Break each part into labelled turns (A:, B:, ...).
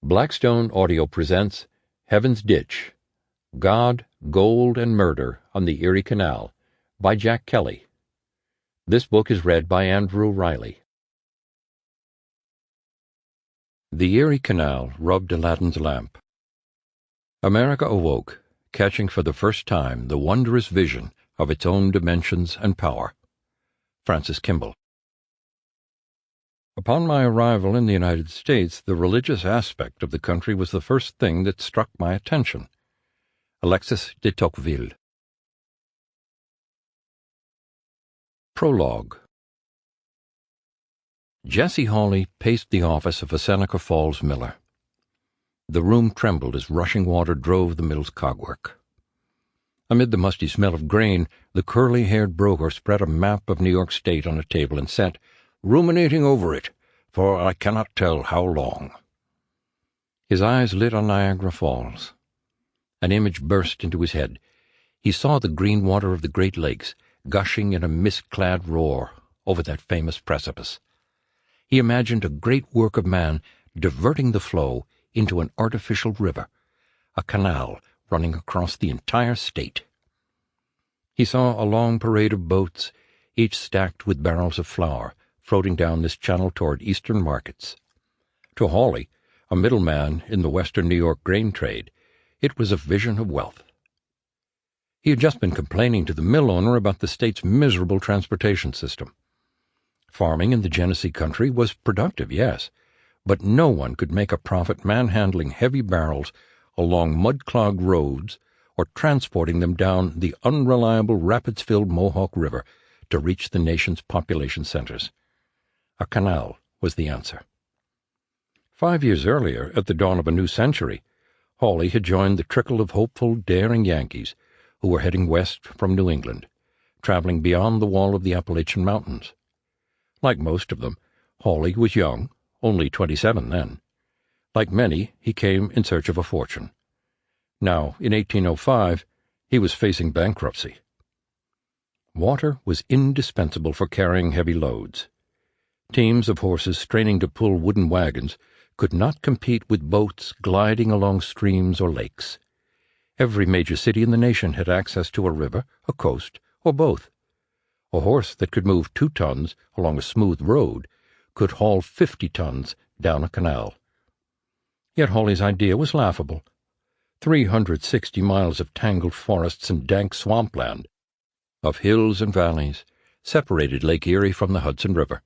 A: Blackstone Audio presents Heaven's Ditch, God, Gold, and Murder on the Erie Canal by Jack Kelly. This book is read by Andrew Reilly. The Erie Canal rubbed Aladdin's lamp. America awoke, catching for the first time the wondrous vision of its own dimensions and power. Francis Kimball. Upon my arrival in the United States, the religious aspect of the country was the first thing that struck my attention. Alexis de Tocqueville. Prologue. Jesse Hawley paced the office of a Seneca Falls miller. The room trembled as rushing water drove the mill's cogwork. Amid the musty smell of grain, the curly-haired broker spread a map of New York State on a table and sat, ruminating over it, for I cannot tell how long. His eyes lit on Niagara Falls. An image burst into his head. He saw the green water of the Great Lakes gushing in a mist-clad roar over that famous precipice. He imagined a great work of man diverting the flow into an artificial river, a canal running across the entire state. He saw a long parade of boats, each stacked with barrels of flour, floating down this channel toward eastern markets. To Hawley, a middleman in the western New York grain trade, it was a vision of wealth. He had just been complaining to the mill owner about the state's miserable transportation system. Farming in the Genesee country was productive, yes, but no one could make a profit manhandling heavy barrels along mud-clogged roads or transporting them down the unreliable rapids-filled Mohawk River to reach the nation's population centers. A canal was the answer. 5 years earlier, at the dawn of a new century, Hawley had joined the trickle of hopeful, daring Yankees who were heading west from New England, traveling beyond the wall of the Appalachian Mountains. Like most of them, Hawley was young, only 27 then. Like many, he came in search of a fortune. Now, in 1805, he was facing bankruptcy. Water was indispensable for carrying heavy loads. Teams of horses straining to pull wooden wagons could not compete with boats gliding along streams or lakes. Every major city in the nation had access to a river, a coast, or both. A horse that could move 2 tons along a smooth road could haul 50 tons down a canal. Yet Hawley's idea was laughable. 360 miles of tangled forests and dank swampland, of hills and valleys, separated Lake Erie from the Hudson River.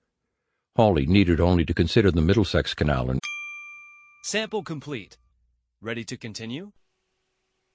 A: Hawley needed only to consider the Middlesex Canal and...
B: Sample complete. Ready to continue?